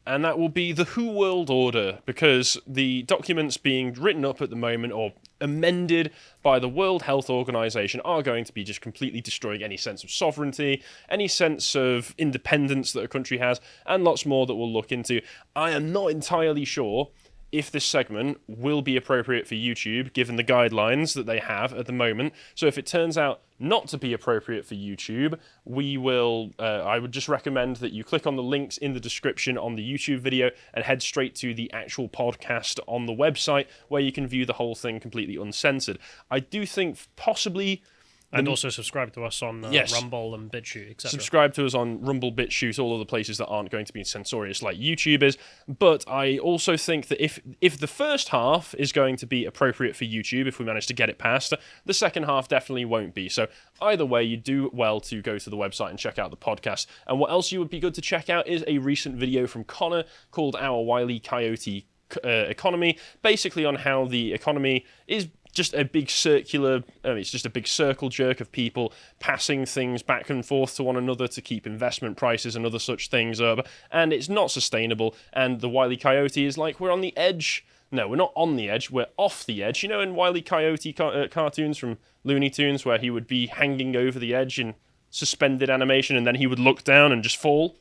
and that will be the WHO World Order, because the documents being written up at the moment, or amended by the World Health Organization, are going to be just completely destroying any sense of sovereignty, any sense of independence that a country has, and lots more that we'll look into. I am not entirely sure if this segment will be appropriate for YouTube, given the guidelines that they have at the moment. So if it turns out not to be appropriate for YouTube, we will, I would just recommend that you click on the links in the description on the YouTube video and head straight to the actual podcast on the website, where you can view the whole thing completely uncensored. I do think possibly... And also subscribe to us on Rumble and BitChute, etc. Subscribe to us on Rumble, BitChute, all of the places that aren't going to be censorious like YouTube is. But I also think that if the first half is going to be appropriate for YouTube, if we manage to get it past, the second half definitely won't be. So either way, you do well to go to the website and check out the podcast. And what else you would be good to check out is a recent video from Connor called Our Wile E. Coyote Economy, basically on how the economy is just a big circular, it's just a big circle jerk of people passing things back and forth to one another to keep investment prices and other such things up, and it's not sustainable. And the Wile E. Coyote is like, we're on the edge. No, we're not on the edge, we're off the edge. You know, in Wile E. Coyote cartoons from Looney Tunes, where he would be hanging over the edge in suspended animation, and then he would look down and just fall?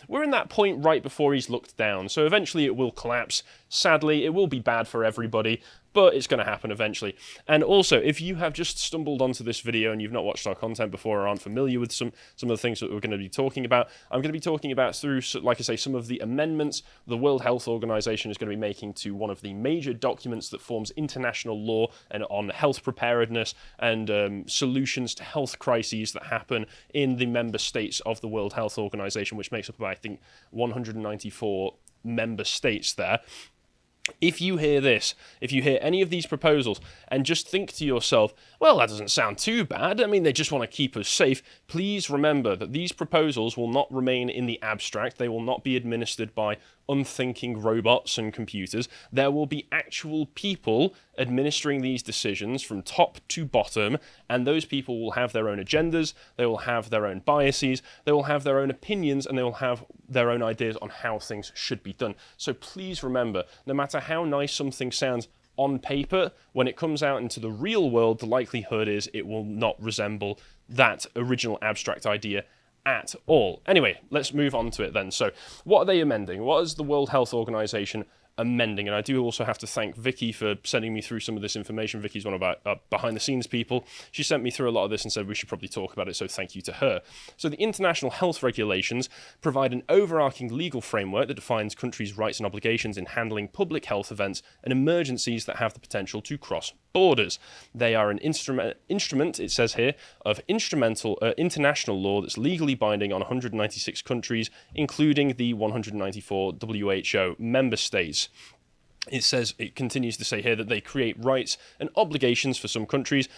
We're in that point right before he's looked down, so eventually it will collapse. Sadly, it will be bad for everybody, but it's going to happen eventually. And also, if you have just stumbled onto this video and you've not watched our content before or aren't familiar with some of the things that we're going to be talking about, I'm going to be talking about through, like I say, some of the amendments the World Health Organization is going to be making to one of the major documents that forms international law and on health preparedness and solutions to health crises that happen in the member states of the World Health Organization, which makes up about, I think, 194 member states there. If you hear this, if you hear any of these proposals and just think to yourself, well, that doesn't sound too bad, I mean, they just want to keep us safe, please remember that these proposals will not remain in the abstract. They will not be administered by unthinking robots and computers. There will be actual people administering these decisions from top to bottom, and those people will have their own agendas, they will have their own biases, they will have their own opinions, and they will have their own ideas on how things should be done. So please remember, no matter how nice something sounds on paper, when it comes out into the real world, the likelihood is it will not resemble that original abstract idea at all. Anyway, let's move on to it then. So, what are they amending? What is the World Health Organization amending? And I do also have to thank Vicky for sending me through some of this information. Vicky's one of our behind-the-scenes people. She sent me through a lot of this and said we should probably talk about it, so thank you to her. So the international health regulations provide an overarching legal framework that defines countries' rights and obligations in handling public health events and emergencies that have the potential to cross borders. They are an instrument, it says here, of international law that's legally binding on 196 countries, including the 194 WHO member states. It continues to say here that they create rights and obligations for some countries,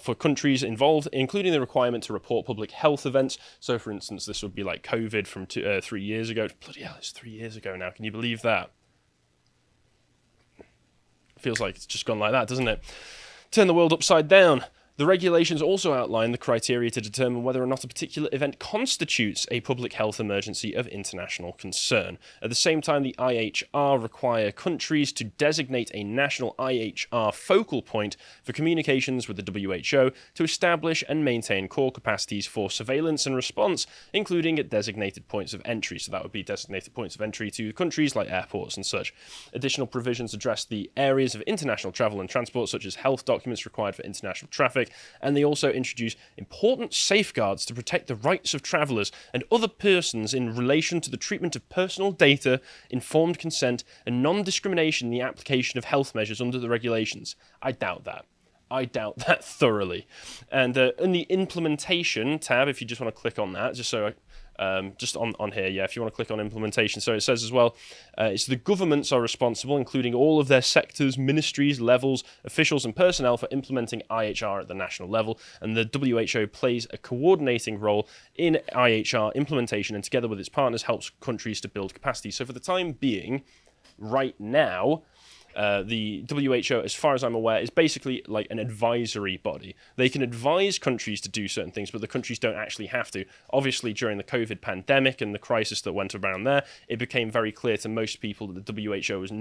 for countries involved, including the requirement to report public health events. So, for instance, this would be like COVID from 3 years ago. Bloody hell, it's 3 years ago now. Can you believe that? Feels like it's just gone like that, doesn't it? Turn the world upside down. The regulations also outline the criteria to determine whether or not a particular event constitutes a public health emergency of international concern. At the same time, the IHR require countries to designate a national IHR focal point for communications with the WHO to establish and maintain core capacities for surveillance and response, including at designated points of entry. So that would be designated points of entry to countries like airports and such. Additional provisions address the areas of international travel and transport, such as health documents required for international traffic, and they also introduce important safeguards to protect the rights of travellers and other persons in relation to the treatment of personal data, informed consent, and non-discrimination in the application of health measures under the regulations. I doubt that. I doubt that thoroughly. And in the implementation tab, if you just want to click on that, just so just on here, yeah, if you want to click on implementation. So it says as well, it's the governments are responsible, including all of their sectors, ministries, levels, officials and personnel for implementing IHR at the national level, and the WHO plays a coordinating role in IHR implementation and together with its partners helps countries to build capacity. So for the time being, right now, The WHO, as far as I'm aware, is basically like an advisory body. They can advise countries to do certain things, but the countries don't actually have to. Obviously, during the COVID pandemic and the crisis that went around there, it became very clear to most people that the WHO has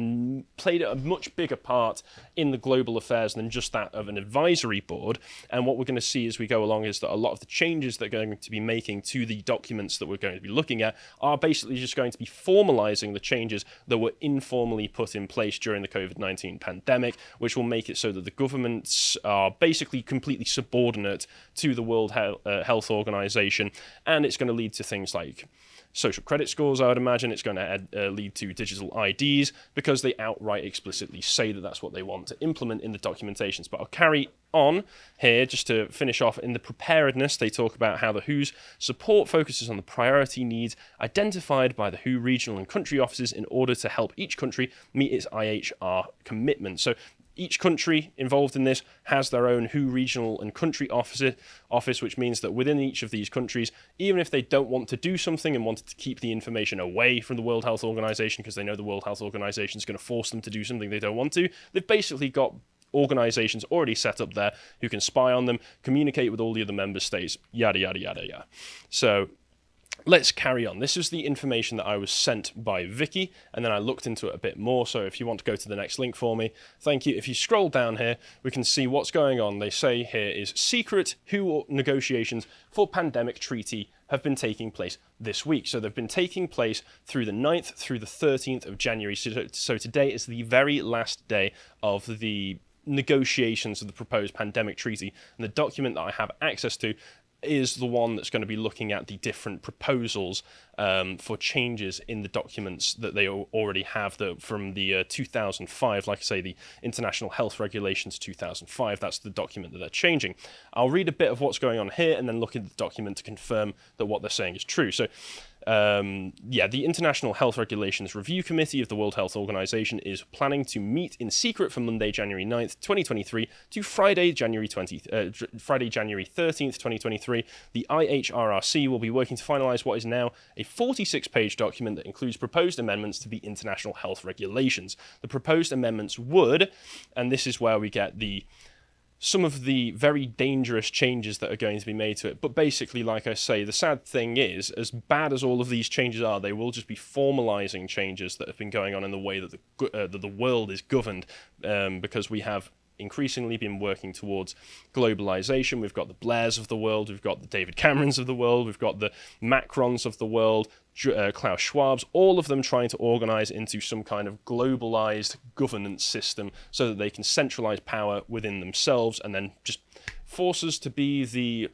played a much bigger part in the global affairs than just that of an advisory board. And what we're going to see as we go along is that a lot of the changes that are going to be making to the documents that we're going to be looking at are basically just going to be formalizing the changes that were informally put in place during the COVID-19 pandemic, which will make it so that the governments are basically completely subordinate to the World Health Organization, and it's going to lead to things like social credit scores, I would imagine. It's going to lead to digital IDs, because they outright explicitly say that that's what they want to implement in the documentations. But I'll carry on here just to finish off. In the preparedness, they talk about how the WHO's support focuses on the priority needs identified by the WHO regional and country offices in order to help each country meet its IHR commitments. So each country involved in this has their own WHO regional and country office, which means that within each of these countries, even if they don't want to do something and wanted to keep the information away from the World Health Organization because they know the World Health Organization is going to force them to do something they don't want to, they've basically got organizations already set up there who can spy on them, communicate with all the other member states, yada, yada, yada, yada. So let's carry on. This is the information that I was sent by Vicky, and then I looked into it a bit more. So if you want to go to the next link for me, thank you. If you scroll down here, we can see what's going on. They say here is secret WHO negotiations for pandemic treaty have been taking place this week. So they've been taking place through the 9th through the 13th of January. So today is the very last day of the negotiations of the proposed pandemic treaty, and the document that I have access to is the one that's going to be looking at the different proposals for changes in the documents that they already have from the 2005, like I say, the International Health Regulations 2005. That's the document that they're changing. I'll read a bit of what's going on here and then look at the document to confirm that what they're saying is true. So the International Health Regulations Review Committee of the World Health Organization is planning to meet in secret from Monday, January 9th, 2023 to Friday, January 13th, 2023. The IHRRC will be working to finalize what is now a 46-page document that includes proposed amendments to the International Health Regulations. The proposed amendments would, and this is where we get some of the very dangerous changes that are going to be made to it. But basically, like I say, the sad thing is, as bad as all of these changes are, they will just be formalizing changes that have been going on in the way that the world is governed, because we have increasingly been working towards globalization. We've got the Blairs of the world, we've got the David Camerons of the world, we've got the Macrons of the world, Klaus Schwab's, all of them trying to organize into some kind of globalized governance system so that they can centralize power within themselves and then just force us to be the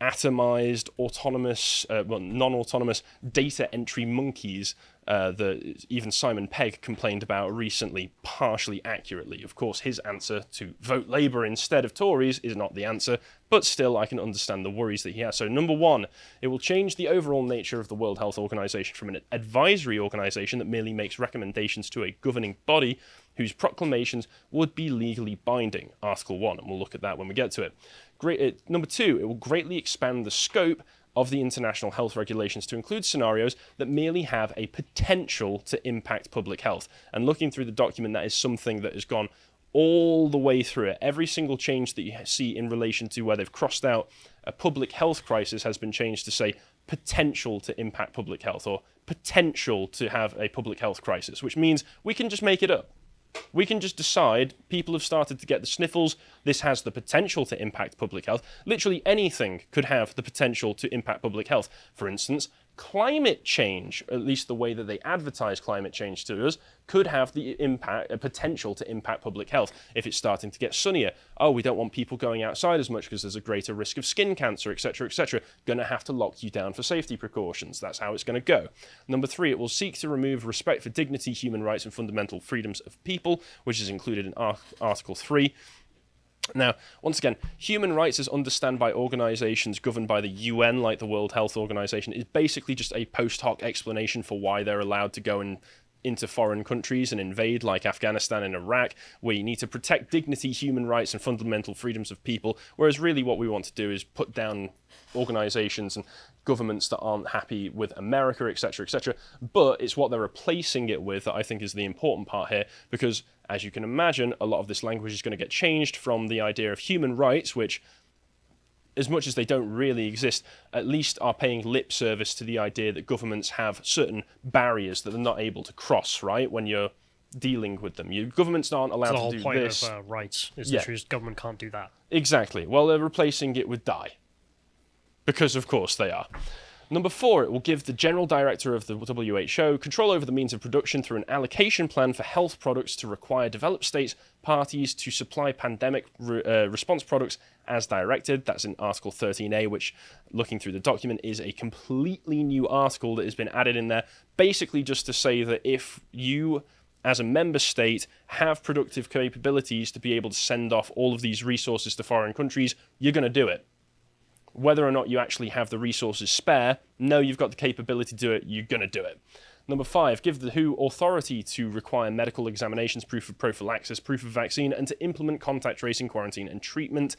atomized, autonomous, non-autonomous data entry monkeys that even Simon Pegg complained about recently, partially accurately. Of course, his answer to vote Labour instead of Tories is not the answer, but still I can understand the worries that he has. So number one, it will change the overall nature of the World Health Organization from an advisory organization that merely makes recommendations to a governing body whose proclamations would be legally binding. Article 1, and we'll look at that when we get to it. Number two, it will greatly expand the scope of the international health regulations to include scenarios that merely have a potential to impact public health. And looking through the document, that is something that has gone all the way through it. Every single change that you see in relation to where they've crossed out a public health crisis has been changed to say potential to impact public health or potential to have a public health crisis, which means we can just make it up. We can just decide people have started to get the sniffles. This has the potential to impact public health. Literally anything could have the potential to impact public health. For instance, climate change, at least the way that they advertise climate change to us, could have the potential to impact public health. If it's starting to get sunnier, oh, we don't want people going outside as much because there's a greater risk of skin cancer, etc., etc. Going to have to lock you down for safety precautions. That's how it's going to go. Number three, it will seek to remove respect for dignity, human rights, and fundamental freedoms of people, which is included in Article 3. Now, once again, human rights as understood by organizations governed by the UN, like the World Health Organization, is basically just a post hoc explanation for why they're allowed to go into foreign countries and invade, like Afghanistan and Iraq, where you need to protect dignity, human rights, and fundamental freedoms of people, whereas really what we want to do is put down organizations and governments that aren't happy with America, etc., etc. But it's what they're replacing it with that I think is the important part here, because as you can imagine, a lot of this language is going to get changed from the idea of human rights, which, as much as they don't really exist, at least are paying lip service to the idea that governments have certain barriers that they're not able to cross, right, when you're dealing with them. Governments aren't allowed to do this. The whole point of rights is the truth. Government can't do that. Exactly. Well, they're replacing it with die. Because, of course, they are. Number 4, it will give the General Director of the WHO control over the means of production through an allocation plan for health products to require developed states parties to supply pandemic response products as directed. That's in Article 13A, which, looking through the document, is a completely new article that has been added in there, basically just to say that if you, as a member state, have productive capabilities to be able to send off all of these resources to foreign countries, you're going to do it. Whether or not you actually have the resources spare, no, you've got the capability to do it, you're going to do it. Number 5, give the WHO authority to require medical examinations, proof of prophylaxis, proof of vaccine, and to implement contact tracing, quarantine, and treatment.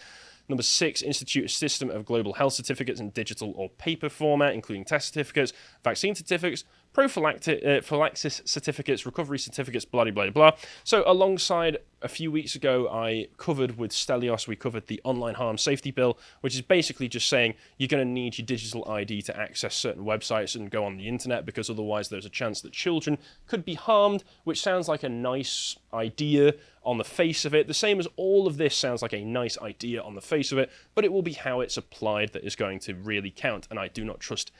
Number 6, institute a system of global health certificates in digital or paper format, including test certificates, vaccine certificates, prophylaxis certificates, recovery certificates, blah, blah, blah. So alongside a few weeks ago, I covered with Stelios, we covered the Online Harm Safety Bill, which is basically just saying you're going to need your digital ID to access certain websites and go on the internet, because otherwise there's a chance that children could be harmed, which sounds like a nice idea on the face of it. The same as all of this sounds like a nice idea on the face of it, but it will be how it's applied that is going to really count, and I do not trust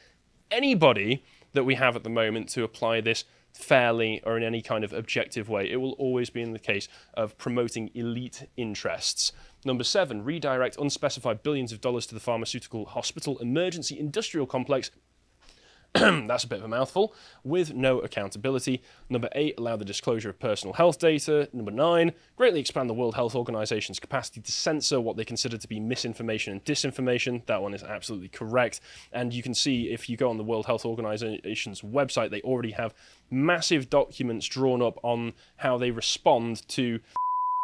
anybody that we have at the moment to apply this fairly or in any kind of objective way. It will always be in the case of promoting elite interests. Number 7, redirect unspecified billions of dollars to the pharmaceutical hospital emergency industrial complex. That's a bit of a mouthful, with no accountability. Number 8, allow the disclosure of personal health data. Number 9, greatly expand the World Health Organization's capacity to censor what they consider to be misinformation and disinformation. That one is absolutely correct. And you can see, if you go on the World Health Organization's website, they already have massive documents drawn up on how they respond to,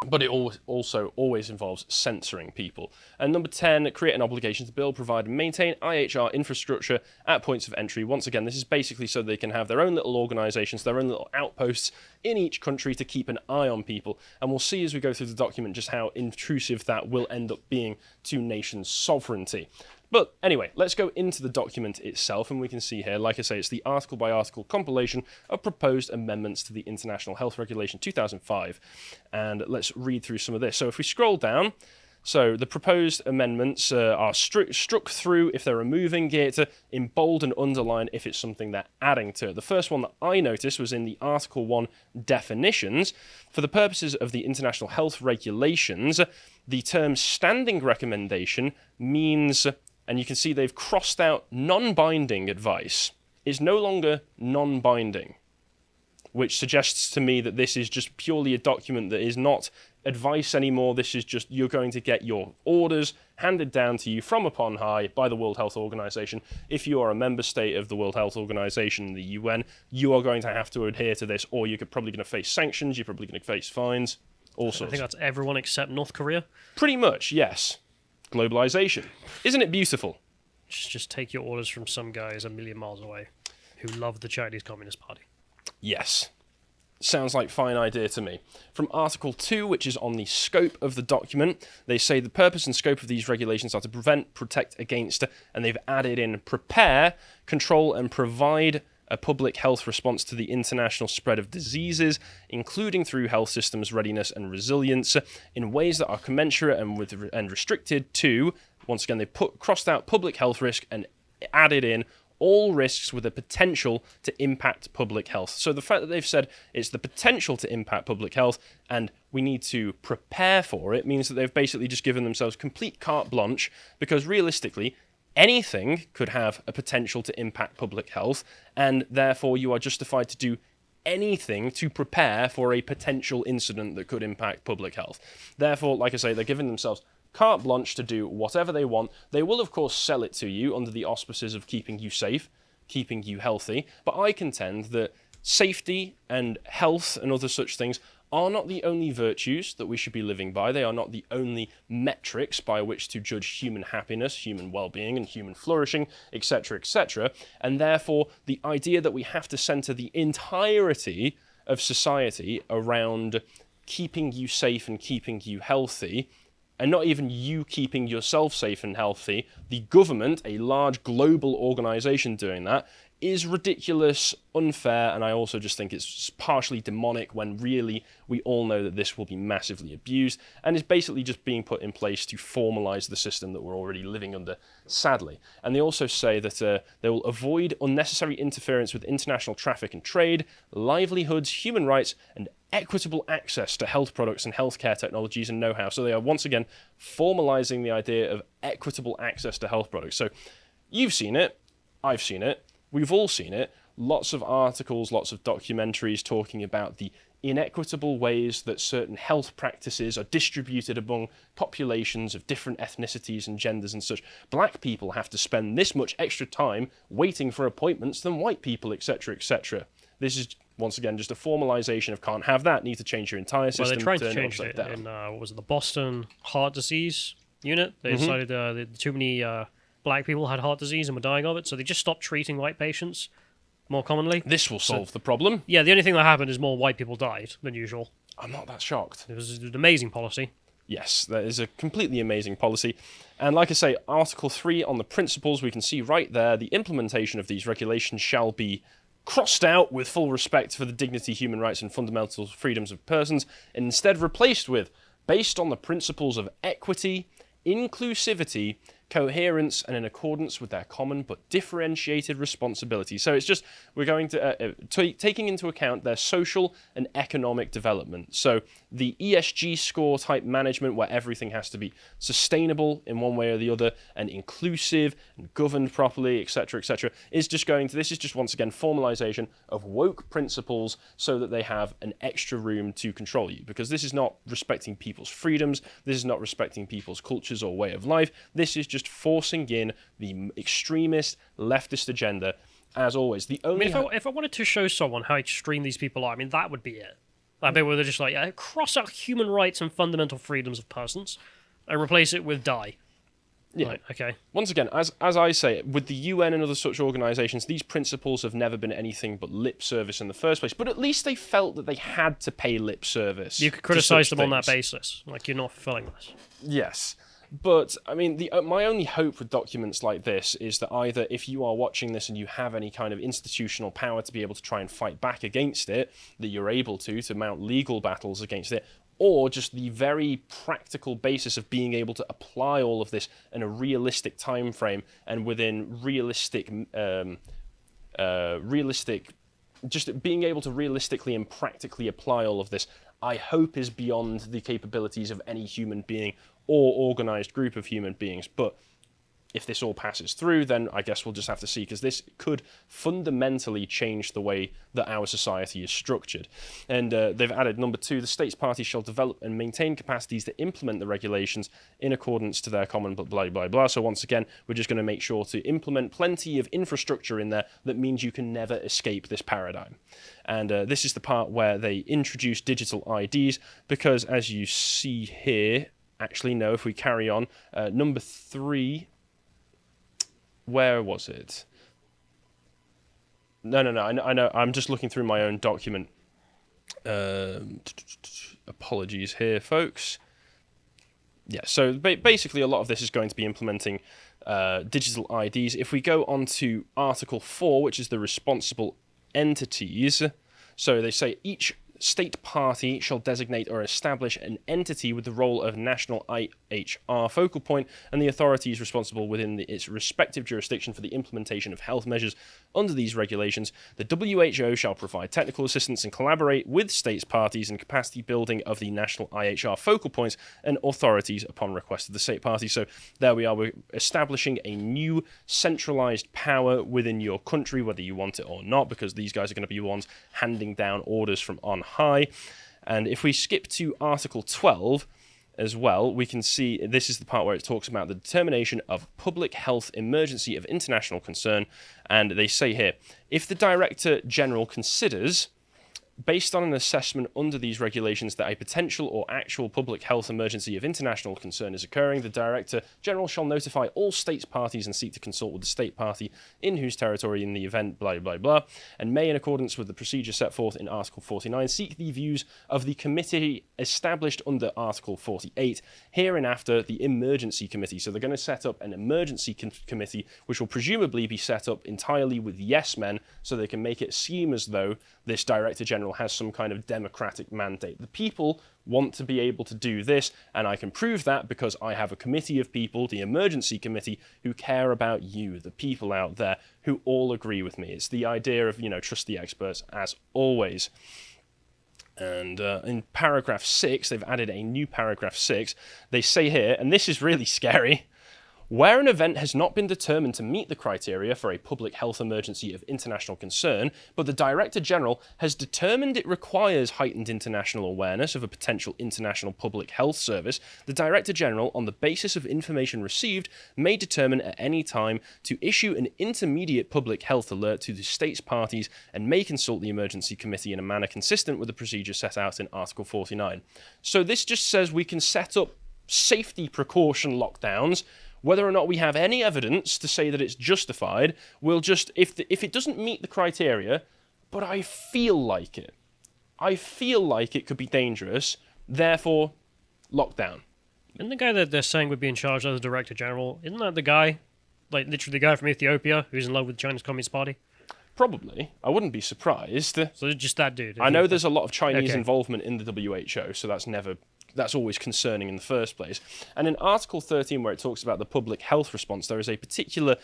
but it also always involves censoring people. And number 10, create an obligation to build, provide, and maintain IHR infrastructure at points of entry. Once again, this is basically so they can have their own little organizations, their own little outposts in each country to keep an eye on people. And we'll see as we go through the document just how intrusive that will end up being to nations' sovereignty. But anyway, let's go into the document itself, and we can see here, like I say, it's the article-by-article compilation of proposed amendments to the International Health Regulation 2005. And let's read through some of this. So if we scroll down, so the proposed amendments are struck through if they're removing it, in bold and underline if it's something they're adding to it. The first one that I noticed was in the Article 1 definitions. For the purposes of the International Health Regulations, the term standing recommendation means, and you can see they've crossed out non-binding advice, is no longer non-binding, which suggests to me that this is just purely a document that is not advice anymore. This is just, you're going to get your orders handed down to you from upon high by the World Health Organization. If you are a member state of the World Health Organization, the UN, you are going to have to adhere to this, or you're probably going to face sanctions, you're probably going to face fines, all sorts. I think that's everyone except North Korea. Pretty much, yes. Globalization. Isn't it beautiful? Just take your orders from some guys a million miles away who love the Chinese Communist Party. Yes. Sounds like a fine idea to me. From Article 2, which is on the scope of the document, they say the purpose and scope of these regulations are to prevent, protect against, and they've added in prepare, control, and provide a public health response to the international spread of diseases, including through health systems readiness and resilience, in ways that are commensurate and restricted to, once again, they crossed out public health risk and added in all risks with a potential to impact public health. So the fact that they've said it's the potential to impact public health and we need to prepare for it means that they've basically just given themselves complete carte blanche, because realistically, anything could have a potential to impact public health, and therefore you are justified to do anything to prepare for a potential incident that could impact public health. Therefore, like I say, they're giving themselves carte blanche to do whatever they want. They will, of course, sell it to you under the auspices of keeping you safe, keeping you healthy, but I contend that safety and health and other such things are not the only virtues that we should be living by. They are not the only metrics by which to judge human happiness, human well-being, and human flourishing, etc., etc. And therefore, the idea that we have to center the entirety of society around keeping you safe and keeping you healthy, and not even you keeping yourself safe and healthy, the government, a large global organization doing that, is ridiculous, unfair, and I also just think it's partially demonic when really we all know that this will be massively abused and is basically just being put in place to formalize the system that we're already living under, sadly. And they also say that they will avoid unnecessary interference with international traffic and trade, livelihoods, human rights, and equitable access to health products and healthcare technologies and know-how. So they are once again formalizing the idea of equitable access to health products. So you've seen it, I've seen it, we've all seen it. Lots of articles, lots of documentaries talking about the inequitable ways that certain health practices are distributed among populations of different ethnicities and genders and such. Black people have to spend this much extra time waiting for appointments than white people, etc., etc. This is, once again, just a formalization of can't have that, need to change your entire system. Well, they tried to change it in, what was it, the Boston Heart Disease Unit. They decided that too many black people had heart disease and were dying of it, so they just stopped treating white patients more commonly. This will solve the problem. Yeah, the only thing that happened is more white people died than usual. I'm not that shocked. It was an amazing policy. Yes, that is a completely amazing policy. And like I say, Article 3 on the principles, we can see right there, the implementation of these regulations shall be crossed out with full respect for the dignity, human rights, and fundamental freedoms of persons, and instead replaced with, based on the principles of equity, inclusivity, coherence, and in accordance with their common but differentiated responsibilities. So it's just, we're going to, taking into account their social and economic development. So the ESG score type management where everything has to be sustainable in one way or the other and inclusive and governed properly, etc., etc., is just going to, this is just once again formalization of woke principles so that they have an extra room to control you, because this is not respecting people's freedoms, this is not respecting people's cultures or way of life, this is just forcing in the extremist leftist agenda. As always, the only... I mean, if I wanted to show someone how extreme these people are, I mean, that would be it. Like, they were just like, yeah, cross out human rights and fundamental freedoms of persons and replace it with die. Yeah. Right, okay. Once again, as I say, with the UN and other such organisations, these principles have never been anything but lip service in the first place. But at least they felt that they had to pay lip service. You could criticise them on that basis. Like, you're not fulfilling this. Yes. But, I mean, my only hope with documents like this is that either if you are watching this and you have any kind of institutional power to be able to try and fight back against it, that you're able to mount legal battles against it, or just the very practical basis of being able to apply all of this in a realistic time frame and within realistic, just being able to realistically and practically apply all of this, I hope is beyond the capabilities of any human being or organised group of human beings. But if this all passes through, then I guess we'll just have to see, because this could fundamentally change the way that our society is structured. And they've added number 2, the states parties shall develop and maintain capacities to implement the regulations in accordance to their common blah, blah, blah. So once again, we're just going to make sure to implement plenty of infrastructure in there that means you can never escape this paradigm. And this is the part where they introduce digital IDs, because as you see here, actually no, if we carry on, number 3... Where was it? No, I know. I'm just looking through my own document. Apologies here, folks. Yeah, so basically a lot of this is going to be implementing digital IDs. If we go on to Article 4, which is the responsible entities, so they say each state party shall designate or establish an entity with the role of national IHR focal point and the authorities responsible within its respective jurisdiction for the implementation of health measures under these regulations. The WHO shall provide technical assistance and collaborate with states parties in capacity building of the national IHR focal points and authorities upon request of the state party. So there we are, we're establishing a new centralized power within your country, whether you want it or not, because these guys are going to be the ones handing down orders from on high. And if we skip to Article 12 as well, we can see this is the part where it talks about the determination of public health emergency of international concern. And they say here, if the Director General considers based on an assessment under these regulations that a potential or actual public health emergency of international concern is occurring, the Director General shall notify all states parties and seek to consult with the state party in whose territory in the event blah blah blah, and may, in accordance with the procedure set forth in Article 49, seek the views of the committee established under Article 48, hereinafter the Emergency Committee. So they're going to set up an emergency committee, which will presumably be set up entirely with yes men, so they can make it seem as though this Director General has some kind of democratic mandate. The people want to be able to do this, and I can prove that because I have a committee of people, the Emergency Committee, who care about you, the people out there, who all agree with me. It's the idea of, trust the experts, as always. And in paragraph 6, they've added a new paragraph 6. They say here, and this is really scary, where an event has not been determined to meet the criteria for a public health emergency of international concern, but the Director General has determined it requires heightened international awareness of a potential international public health service, the Director General, on the basis of information received, may determine at any time to issue an intermediate public health alert to the states parties and may consult the Emergency Committee in a manner consistent with the procedure set out in Article 49. So this just says we can set up safety precaution lockdowns. Whether or not we have any evidence to say that it's justified, we'll just, if it doesn't meet the criteria, but I feel like it could be dangerous, therefore, lockdown. And the guy that they're saying would be in charge of the Director General, isn't that the guy, like literally the guy from Ethiopia, who's in love with China's Communist Party? Probably. I wouldn't be surprised. So it's just that dude. I know there's a lot of Chinese involvement in the WHO, so that's always concerning in the first place. And in Article 13, where it talks about the public health response, there is a particular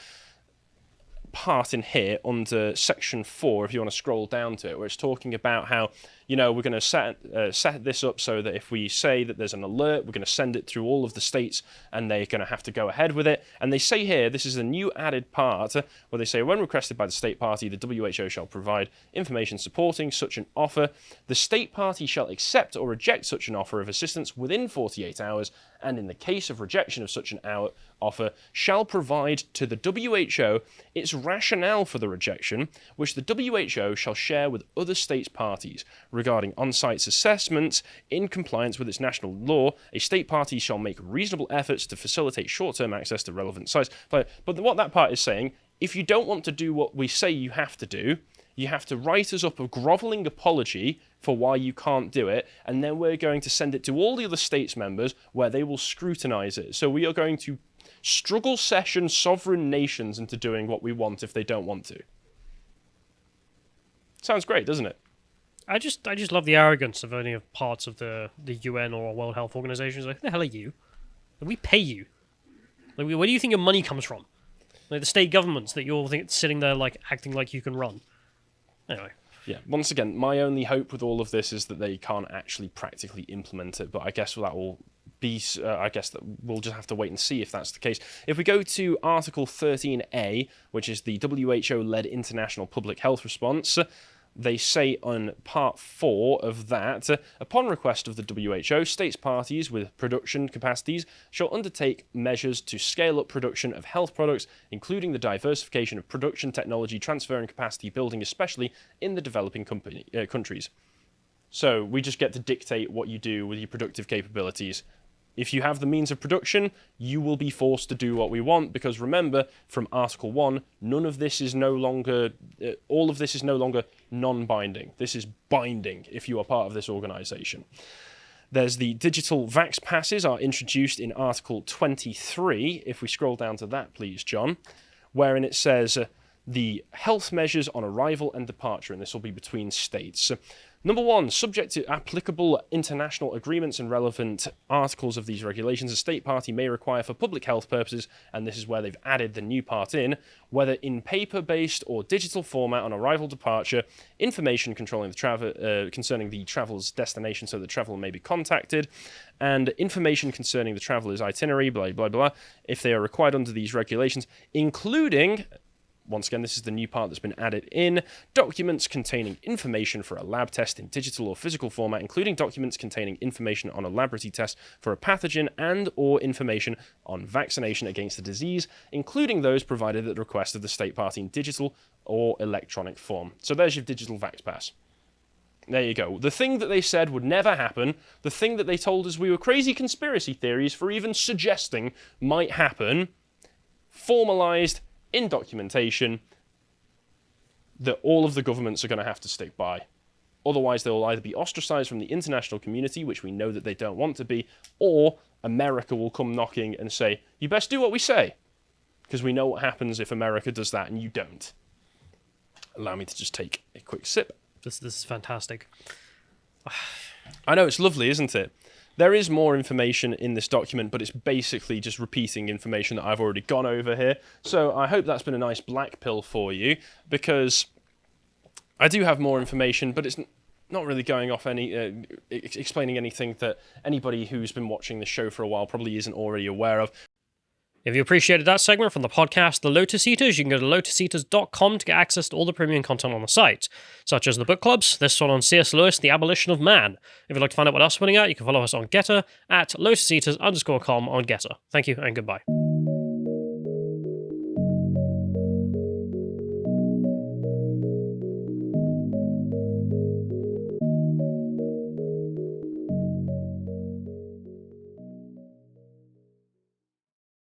part in here under Section 4, if you want to scroll down to it, where it's talking about how, we're going to set this up so that if we say that there's an alert, we're going to send it through all of the states and they're going to have to go ahead with it. And they say here, this is a new added part where they say, when requested by the state party, the WHO shall provide information supporting such an offer. The state party shall accept or reject such an offer of assistance within 48 hours, and in the case of rejection of such an offer, shall provide to the WHO its rationale for the rejection, which the WHO shall share with other states parties. Regarding on-site assessments, in compliance with its national law, a state party shall make reasonable efforts to facilitate short-term access to relevant sites. But what that part is saying, if you don't want to do what we say you have to do, you have to write us up a grovelling apology for why you can't do it, and then we're going to send it to all the other states members where they will scrutinise it. So we are going to struggle session sovereign nations into doing what we want if they don't want to. Sounds great, doesn't it? I just love the arrogance of any parts of the UN or World Health Organization. Like, who the hell are you? Like, we pay you. Like, where do you think your money comes from? Like the state governments that you're sitting there like acting like you can run. Anyway. Yeah, once again, my only hope with all of this is that they can't actually practically implement it, but I guess that will be, I guess that we'll just have to wait and see if that's the case. If we go to Article 13A, which is the WHO-led international public health response, they say on Part 4 of that, upon request of the WHO, states parties with production capacities shall undertake measures to scale up production of health products, including the diversification of production technology, transfer and capacity building, especially in the developing countries. So we just get to dictate what you do with your productive capabilities. If you have the means of production, you will be forced to do what we want, because remember, from Article 1, all of this is no longer non-binding. This is binding if you are part of this organisation. There's the digital vax passes are introduced in Article 23. If we scroll down to that, please, John, wherein it says the health measures on arrival and departure, and this will be between states. Number 1, subject to applicable international agreements and relevant articles of these regulations, a state party may require for public health purposes, and this is where they've added the new part in, whether in paper-based or digital format on arrival departure, information concerning the traveller's destination so the traveller may be contacted, and information concerning the traveller's itinerary, blah, blah, blah, if they are required under these regulations, including... Once again, this is the new part that's been added in. Documents containing information for a lab test in digital or physical format, including documents containing information on a laboratory test for a pathogen and or information on vaccination against the disease, including those provided at the request of the state party in digital or electronic form. So there's your digital vax pass. There you go. The thing that they said would never happen, the thing that they told us we were crazy conspiracy theories for even suggesting might happen, formalised in documentation that all of the governments are going to have to stick by. Otherwise, they'll either be ostracised from the international community, which we know that they don't want to be, or America will come knocking and say, you best do what we say. Because we know what happens if America does that and you don't. Allow me to just take a quick sip. This is fantastic. I know, it's lovely, isn't it? There is more information in this document, but it's basically just repeating information that I've already gone over here. So I hope that's been a nice black pill for you, because I do have more information, but it's not really going off any explaining anything that anybody who's been watching the show for a while probably isn't already aware of. If you appreciated that segment from the podcast The Lotus Eaters, you can go to lotuseaters.com to get access to all the premium content on the site, such as the book clubs, this one on C.S. Lewis, The Abolition of Man. If you'd like to find out what else we're putting out, you can follow us on Getter at lotuseaters_com on Getter. Thank you and goodbye.